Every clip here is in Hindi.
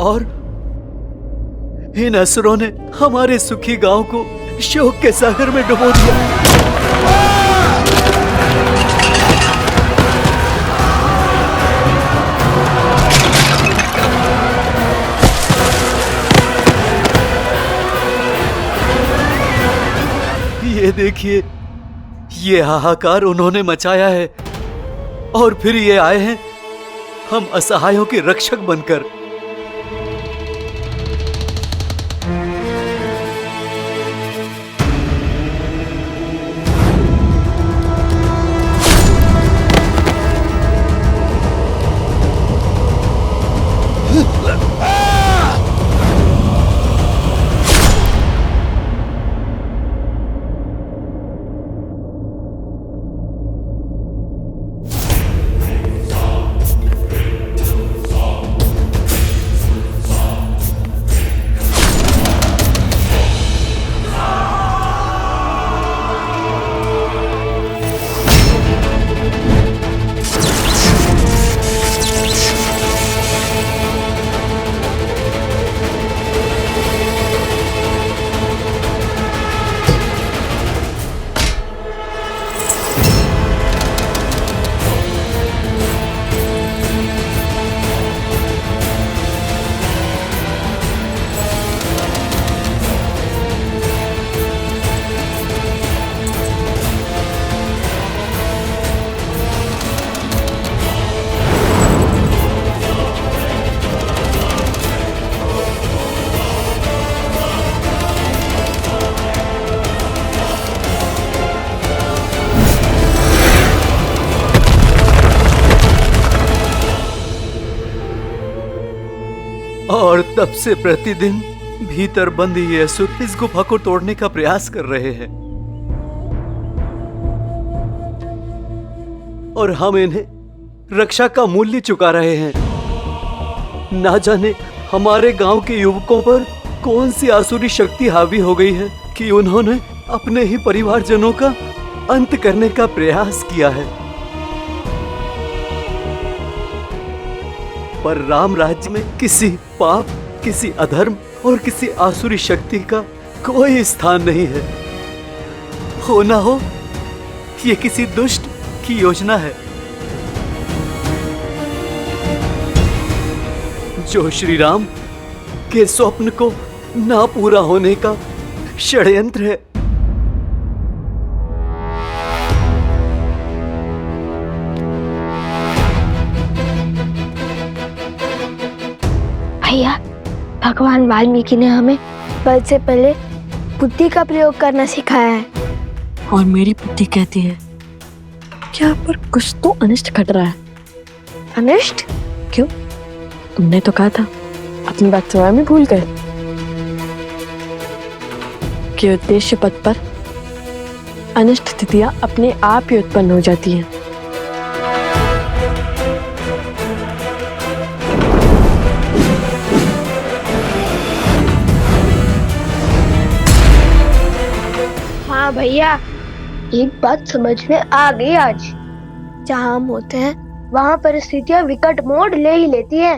और इन असुरों ने हमारे सुखी गांव को शोक के सागर में डुबो दिया। ये देखिए, ये हाहाकार उन्होंने मचाया है और फिर ये आए हैं हम असहायों के रक्षक बनकर। और तब से प्रतिदिन भीतर बंद ये असुर इस गुफा को तोड़ने का प्रयास कर रहे हैं और हम इन्हें रक्षा का मूल्य चुका रहे हैं। ना जाने हमारे गांव के युवकों पर कौन सी आसुरी शक्ति हावी हो गई है कि उन्होंने अपने ही परिवारजनों का अंत करने का प्रयास किया है। पर राम राज्य में किसी पाप, किसी अधर्म और किसी आसुरी शक्ति का कोई स्थान नहीं है। हो ना हो ये किसी दुष्ट की योजना है जो श्री राम के स्वप्न को ना पूरा होने का षड्यंत्र है। भैया, भगवान वाल्मीकि ने हमें बल से पहले बुद्धि का प्रयोग करना सिखाया है। और मेरी बुद्धि कहती है कि यहाँ पर कुछ तो अनिष्ट घट रहा है। अनिष्ट? क्यों? तुमने तो कहा था, अपनी बात स्वयं ही भूल गए कि उद्देश्य पथ पर अनिष्ट स्थितियां अपने आप ही उत्पन्न हो जाती हैं। हाँ भैया, एक बात समझ में आ गई आज। जहाँ हम होते हैं वहाँ परिस्थितियाँ विकट मोड़ ले ही लेती हैं।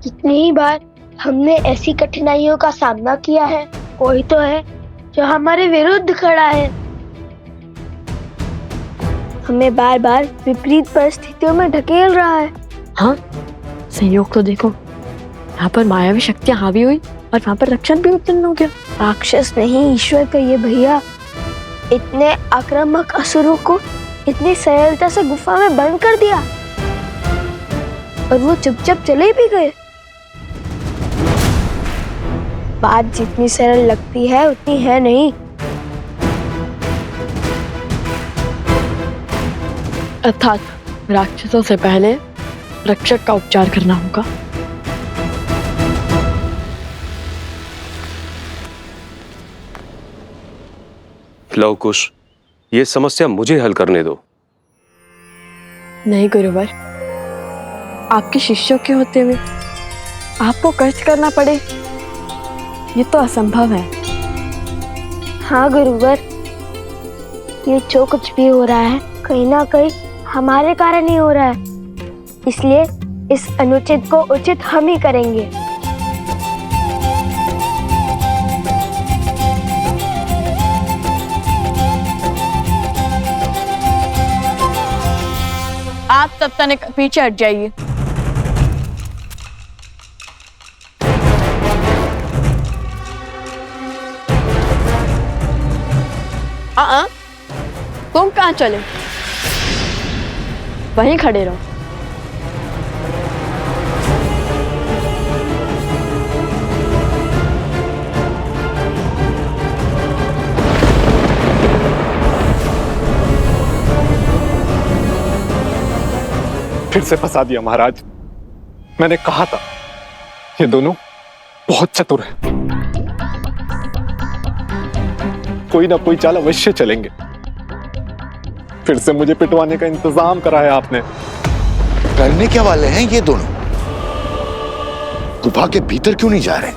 कितनी ही बार हमने ऐसी कठिनाइयों का सामना किया है, कोई तो है जो हमारे विरुद्ध खड़ा है। हमें बार बार विपरीत परिस्थितियों में ढकेल रहा है। हाँ, संयोग तो देखो, यहाँ पर मायावी शक्तियाँ हावी हुई और वहाँ पर रक्षण भी उत्पन्न हो गया। राक्षस नहीं, ईश्वर कहिए भैया। इतने आक्रामक असुरों को इतनी सरलता से गुफा में बंद कर दिया और वो चुपचाप चले भी गए। बात जितनी सरल लगती है उतनी है नहीं। अर्थात राक्षसों से पहले रक्षक का उपचार करना होगा। लव कुश, ये समस्या मुझे हल करने दो। नहीं गुरुवर, आपके शिष्यों के होते हुए आपको कष्ट करना पड़े, ये तो असंभव है। हाँ गुरुवर, ये जो कुछ भी हो रहा है कहीं ना कहीं हमारे कारण ही हो रहा है, इसलिए इस अनुचित को उचित हम ही करेंगे। सब तनिक पीछे हट जाइए। तुम कहाँ चले? वहीं खड़े रहो। फिर से फंसा दिया महाराज। मैंने कहा था ये दोनों बहुत चतुर हैं। कोई ना कोई चाल अवश्य चलेंगे। फिर से मुझे पिटवाने का इंतजाम कराया आपने। करने क्या वाले हैं ये दोनों? गुफा के भीतर क्यों नहीं जा रहे?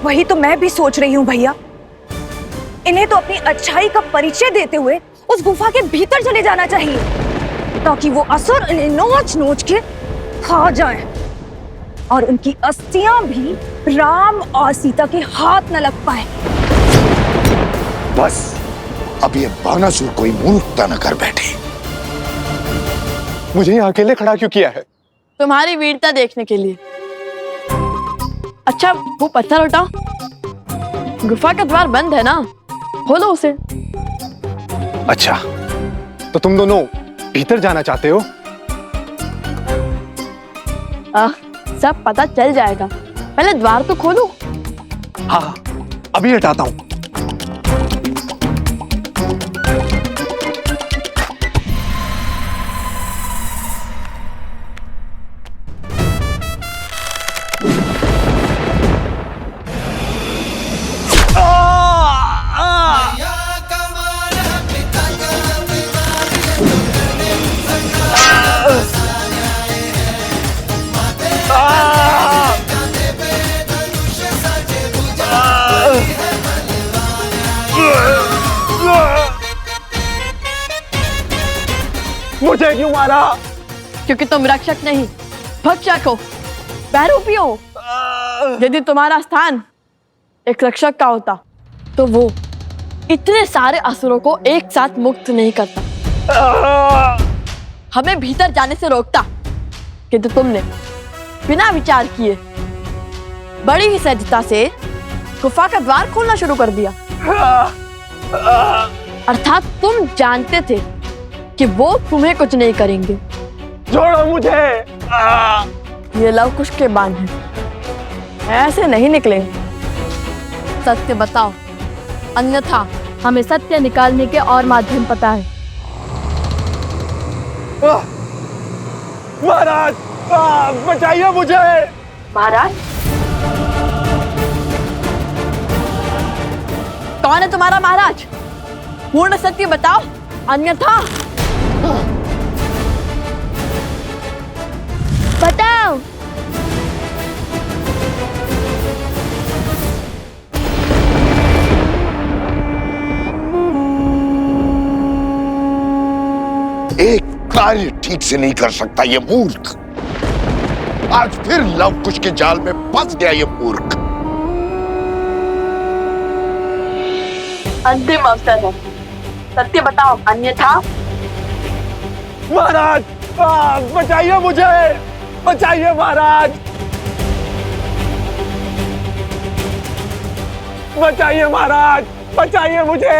वही तो मैं भी सोच रही हूँ भैया। इन्हें तो अपनी अच्छाई का परिचय देते हुए उस गुफा के भीतर चले जाना चाहिए, ताकि वो असुर इन्हें नोच नोच के खा जाए और उनकी अस्थियां भी राम और सीता के हाथ न लग पाए। बस अब ये बानासुर कोई मूर्खता न कर बैठे। मुझे यहाँ अकेले खड़ा क्यों किया है? तुम्हारी वीरता देखने के लिए। अच्छा वो पत्थर उठाओ। गुफा का द्वार बंद है ना, खोलो उसे। अच्छा तो तुम दोनों भीतर जाना चाहते हो? सब पता चल जाएगा, पहले द्वार तो खोलो। हाँ अभी हटाता हूँ। मुझे क्यों मारा? क्योंकि तुम रक्षक नहीं भक्षक हो, बहरूपी हो। यदि तुम्हारा स्थान एक रक्षक का होता तो वो इतने सारे असुरों को एक साथ मुक्त नहीं करता, हमें भीतर जाने से रोकता। किंतु तुमने बिना विचार किए बड़ी ही सहजता से गुफा का द्वार खोलना शुरू कर दिया। अर्थात तुम जानते थे कि वो तुम्हें कुछ नहीं करेंगे। छोड़ो मुझे। ये लव कुश के बाण हैं, ऐसे नहीं निकले। सत्य बताओ, अन्यथा हमें सत्य निकालने के और माध्यम पता है। महाराज बचाइए मुझे। महाराज कौन है तुम्हारा महाराज? पूर्ण सत्य बताओ, अन्यथा। बताओ। एक कार्य ठीक से नहीं कर सकता ये मूर्ख। आज फिर लव कुश के जाल में फंस गया ये मूर्ख। अंतिम अवसर है, सत्य बताओ, अन्यथा। महाराज बचाइए मुझे, बचाइए महाराज, बचाइए महाराज, बचाइए मुझे।